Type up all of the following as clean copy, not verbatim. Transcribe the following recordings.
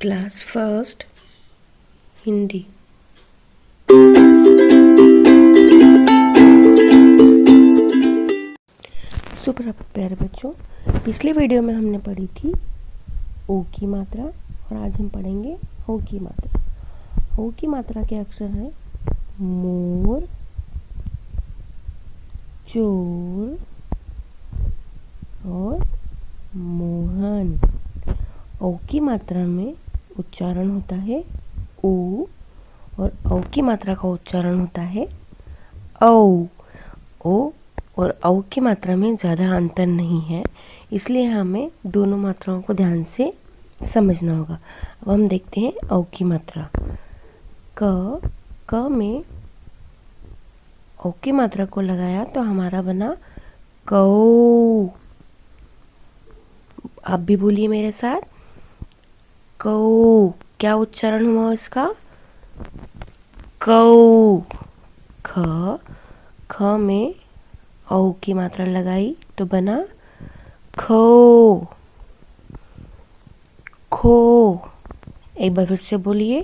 Class first Hindi. सुप्रभात प्यारे बच्चों, पिछले वीडियो में हमने पढ़ी थी ओ की मात्रा और आज हम पढ़ेंगे ओ की मात्रा। ओ की मात्रा के अक्षर हैं मोर, चोर और मोहन। ओ की मात्रा में उच्चारण होता है ओ और औ की मात्रा का उच्चारण होता है औ। ओ और औ की मात्रा में ज़्यादा अंतर नहीं है, इसलिए हमें दोनों मात्राओं को ध्यान से समझना होगा। अब हम देखते हैं औ की मात्रा। क में औ की मात्रा को लगाया तो हमारा बना कौ। आप भी बोलिए मेरे साथ, कौ। क्या उच्चारण हुआ इसका? कौ। ख में औ की मात्रा लगाई तो बना खो। खो। एक बार फिर से बोलिए,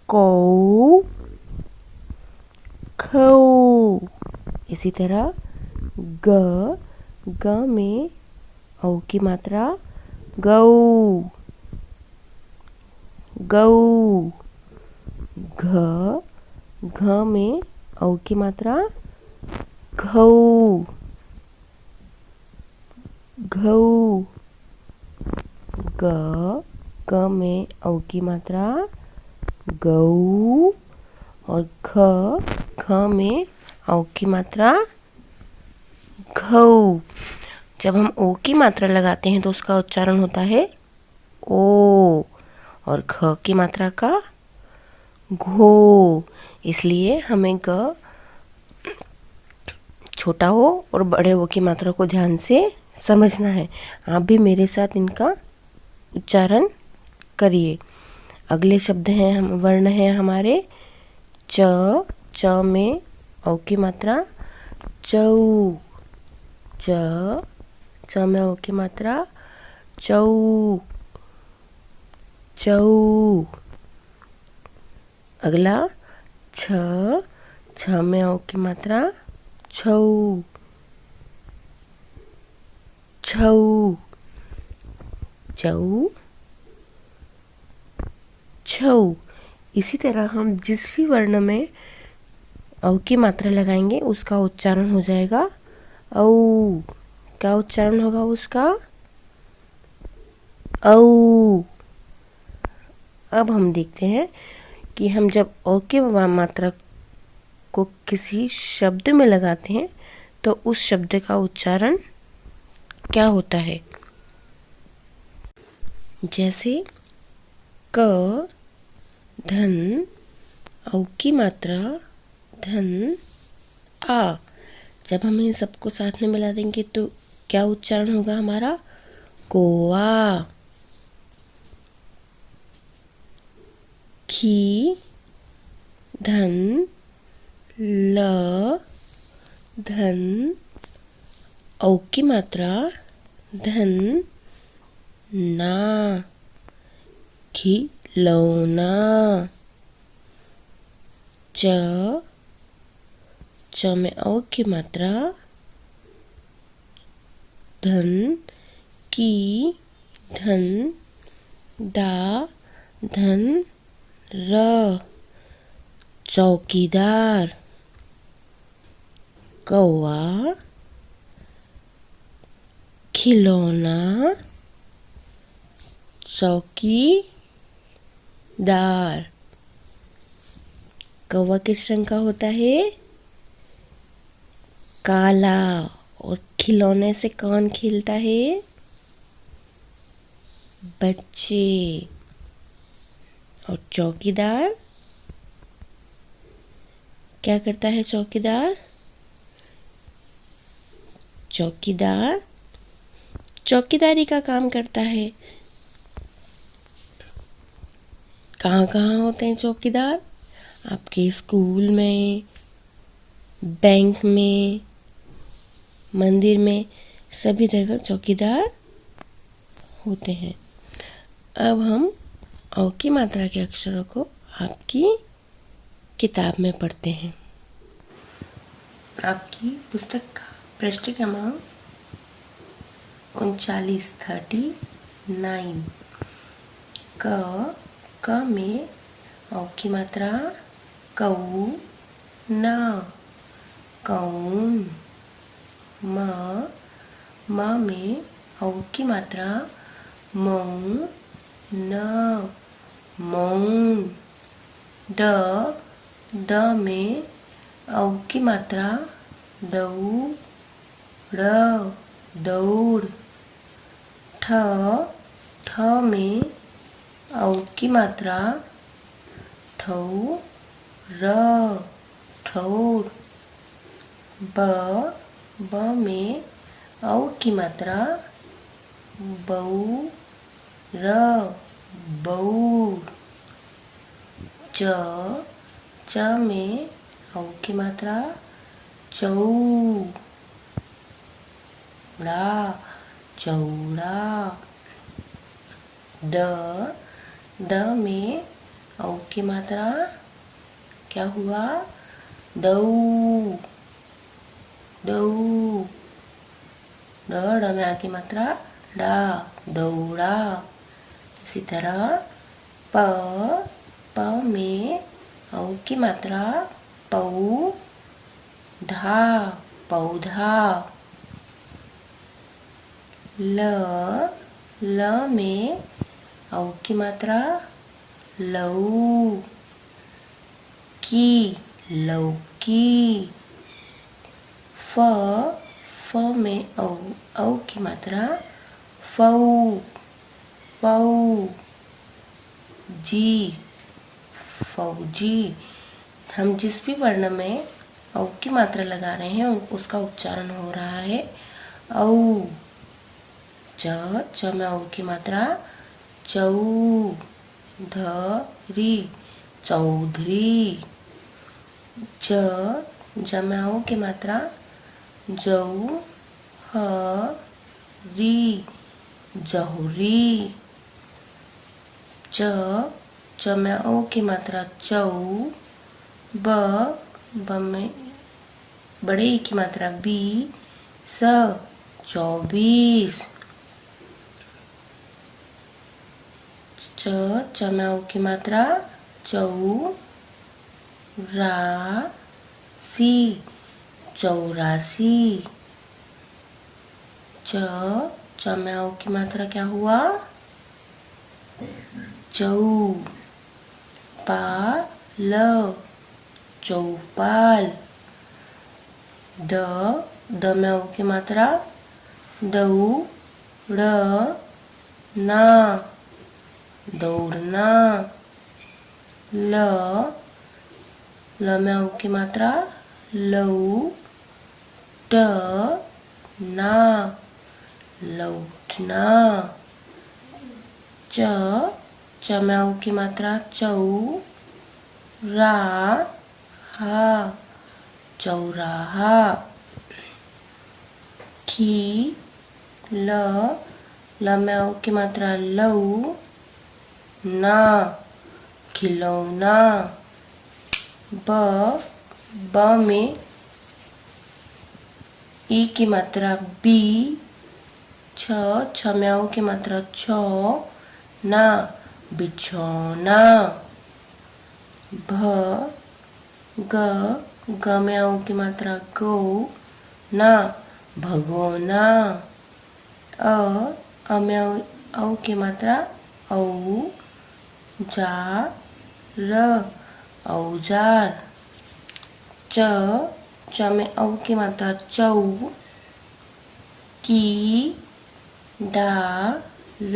कौ, खो। इसी तरह ग में औ की मात्रा गौ। गौ। घ में औ की मात्रा घौ। घौ। ग में औ की मात्रा गौ और ख में औ की मात्रा घौ। जब हम ओ की मात्रा लगाते हैं तो उसका उच्चारण होता है ओ और ख की मात्रा का घो। इसलिए हमें ग छोटा हो और बड़े ओ की मात्रा को ध्यान से समझना है। आप भी मेरे साथ इनका उच्चारण करिए। अगले शब्द हैं हम वर्ण हैं हमारे च में औ की मात्रा चौ। च में औ की मात्रा चौ। चौ। अगला छ में औ की मात्रा छौ। छौ। चौ, छौ। इसी तरह हम जिस भी वर्ण में औ की मात्रा लगाएंगे उसका उच्चारण हो जाएगा औ। क्या उच्चारण होगा उसका? औ। अब हम देखते हैं कि हम जब औ की मात्रा को किसी शब्द में लगाते हैं तो उस शब्द का उच्चारण क्या होता है। जैसे क धन, औ की मात्रा धन आ। जब हम इन सबको साथ में मिला देंगे तो क्या उच्चारण होगा हमारा? कोआ। खी धन ल धन, औ की मात्रा धन ना, खिलौना। च में औ की मात्रा धन की धन दा धन र, चौकीदार। कौआ, खिलौना, चौकीदार। कौवा किस रंग का होता है? काला। और खिलौने से कौन खेलता है? बच्चे। और चौकीदार क्या करता है? चौकीदार चौकीदारी का काम करता है। कहाँ कहाँ होते हैं चौकीदार? आपके स्कूल में, बैंक में, मंदिर में, सभी जगह चौकीदार होते हैं। अब हम औ की मात्रा के अक्षरों को आपकी किताब में पढ़ते हैं। आपकी पुस्तक का पृष्ठ क्रमांक 39 क में औ की मात्रा कऊ न कौन। म में औ की मात्रा मऊ न मौन। ड में औ की मात्रा दऊ ड़ दौड़। ठ में औ की मात्रा ठऊ र ठौर। ब में औ की मात्रा बऊ र बऊर। च में औ की मात्रा चौ ड़ा चौड़ा। द में औ की मात्रा क्या हुआ? दऊ दऊ। ड में आ की मात्रा डा दौड़ा। इसी तरह प में औ की मात्रा पऊ धा पौधा। ल में औ की मात्रा लऊ की लौकी। फ में औ की मात्रा फऊ फऊ। जी फौजी। हम जिस भी वर्ण में औ की मात्रा लगा रहे हैं उसका उच्चारण हो रहा है औ। च में औ की मात्रा चौ धरी चौधरी। ज में औ की मात्रा जौ हरी जौहरी। च में औ की मात्रा चौ ब में बड़े ई की मात्रा बी स 24। च में औ की मात्रा चौ रा सी 84। च में औ की मात्रा क्या हुआ? चौ पाल चौपाल। द में औ की मात्रा दऊ ड़ ना दौड़ना। ल में औ की मात्रा लऊ ट ना लौटना। च में औ की मात्रा चौ रा हा चौराहा। खी ल में औ की मात्रा लऊ ना खिलौना। ब में ई की मात्रा बी छ में औ की मात्रा छौ ना बिछौना। ग में औ की मात्रा गौ ना भगोना। अ में औ की मात्रा औ जा र औजार। च में औ की मात्रा चौ की दा र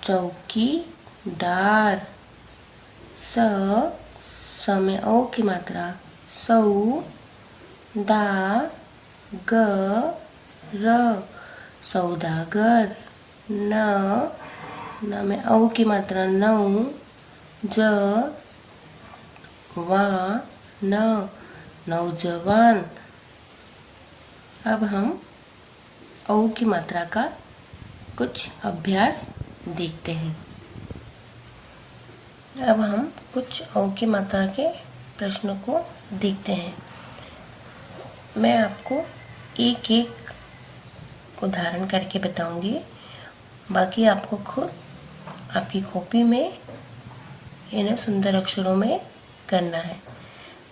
चौकीदार। स में औ की मात्रा सौ दा ग र सौदागर। न में औ की मात्रा नौ ज वा न नौजवान। अब हम औ की मात्रा का कुछ अभ्यास देखते हैं। अब हम कुछ औ की मात्रा के प्रश्नों को देखते हैं। मैं आपको एक एक उदाहरण करके बताऊंगी, बाकी आपको खुद आपकी कॉपी में इन्हें सुंदर अक्षरों में करना है।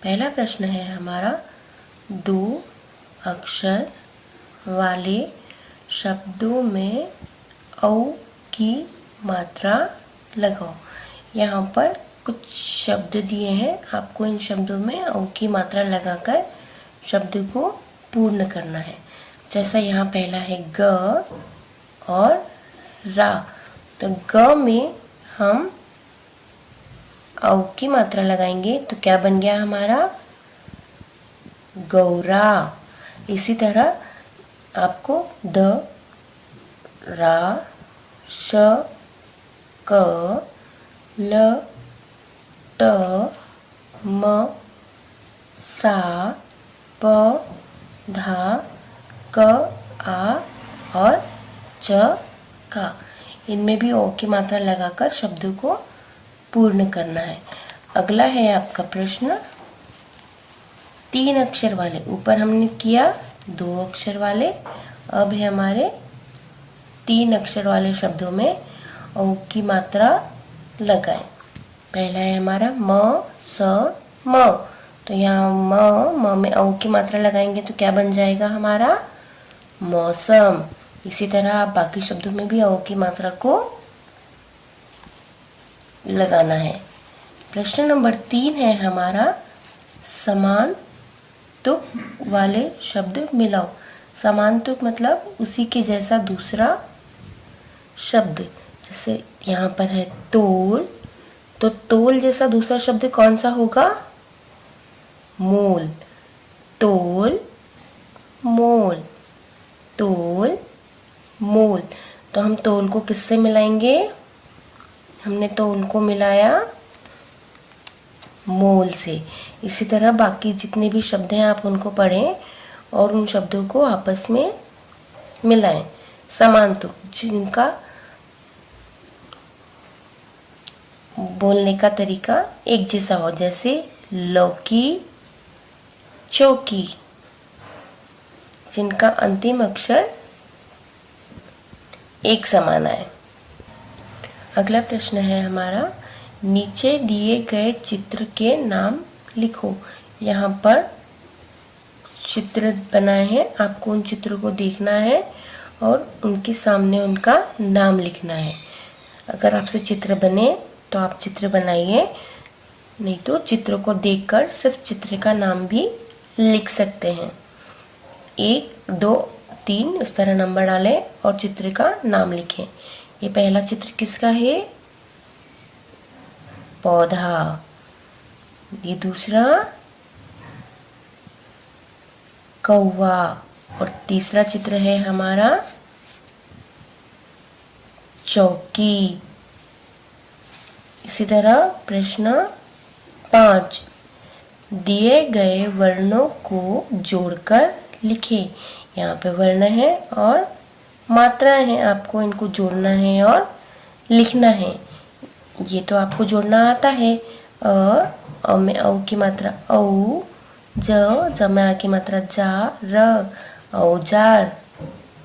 पहला प्रश्न है हमारा, 2 अक्षर वाले शब्दों में औ की मात्रा लगाओ। यहाँ पर कुछ शब्द दिए हैं, आपको इन शब्दों में औ की मात्रा लगाकर शब्द को पूर्ण करना है। जैसा यहाँ पहला है ग और रा, तो ग में हम औ की मात्रा लगाएंगे तो क्या बन गया हमारा, गौरा। इसी तरह आपको द, रा, श, क, ल, ट, म, सा, प, धा, क, आ और च, का, इनमें भी ओ की मात्रा लगाकर शब्दों को पूर्ण करना है। अगला है आपका प्रश्न, 3 अक्षर वाले, ऊपर हमने किया 2 अक्षर वाले, अब है हमारे 3 अक्षर वाले शब्दों में औ की मात्रा लगाएं। पहला है हमारा म, स, म, तो यहाँ म में औ की मात्रा लगाएंगे तो क्या बन जाएगा हमारा, मौसम। इसी तरह आप बाकी शब्दों में भी औ की मात्रा को लगाना है। प्रश्न नंबर 3 है हमारा, समान तुक वाले शब्द मिलाओ। समान तुक मतलब उसी के जैसा दूसरा शब्द। जैसे यहाँ पर है तोल, तो तोल जैसा दूसरा शब्द कौन सा होगा, मोल। तोल, मोल, तोल, मोल। तो हम तोल को किससे मिलाएंगे, हमने तोल को मिलाया मोल से। इसी तरह बाकी जितने भी शब्द हैं आप उनको पढ़ें और उन शब्दों को आपस में मिलाएं। समान तुक, जिनका बोलने का तरीका एक जैसा हो, जैसे लौकी, चौकी, जिनका अंतिम अक्षर एक समान आए। अगला प्रश्न है हमारा, नीचे दिए गए चित्र के नाम लिखो। यहाँ पर चित्र बनाए हैं, आपको उन चित्रों को देखना है और उनके सामने उनका नाम लिखना है। अगर आपसे चित्र बने तो आप चित्र बनाइए, नहीं तो चित्र को देखकर सिर्फ चित्र का नाम भी लिख सकते हैं। 1, 2, 3 इस तरह नंबर डालें और चित्र का नाम लिखें। ये पहला चित्र किसका है, पौधा। ये दूसरा कौवा और तीसरा चित्र है हमारा चौकी। इसी तरह प्रश्न 5, दिए गए वर्णों को जोड़कर लिखें। यहाँ पे वर्ण है और मात्राएं हैं, आपको इनको जोड़ना है और लिखना है। ये तो आपको जोड़ना आता है, अ में औ की मात्रा औ, ज में आ की मात्रा जा, र औजार,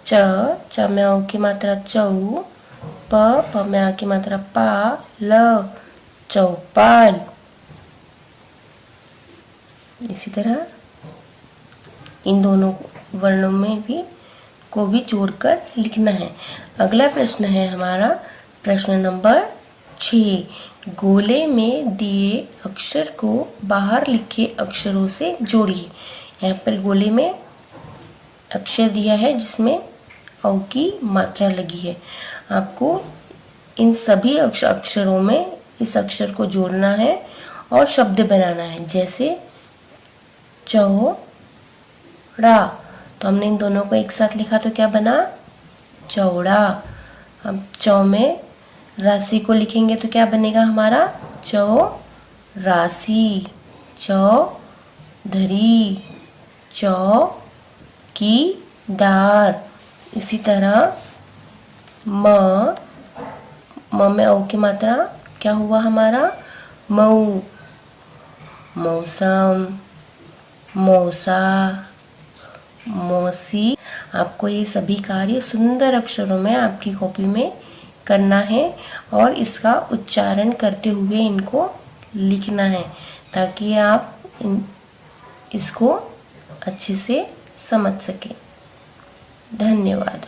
च में औ की मात्रा चौ, प में आ की मात्रा पा, ल चौपाल। इसी तरह इन दोनों वर्णों में भी जोड़कर लिखना है। अगला प्रश्न है हमारा प्रश्न नंबर 6, गोले में दिए अक्षर को बाहर लिखे अक्षरों से जोड़िए। यहाँ पर गोले में अक्षर दिया है जिसमें औ की मात्रा लगी है। आपको इन सभी अक्षरों में इस अक्षर को जोड़ना है और शब्द बनाना है। जैसे चौड़ा, तो हमने इन दोनों को एक साथ लिखा तो क्या बना, चौड़ा। हम चौ में राशि को लिखेंगे तो क्या बनेगा हमारा, चौरासी, चौधरी, चौकीदार। इसी तरह म में औ की मात्रा क्या हुआ हमारा, मऊ, मौसम, मौसा, मौसी। आपको ये सभी कार्य सुंदर अक्षरों में आपकी कॉपी में करना है और इसका उच्चारण करते हुए इनको लिखना है ताकि आप इसको अच्छे से समझ सकें। धन्यवाद।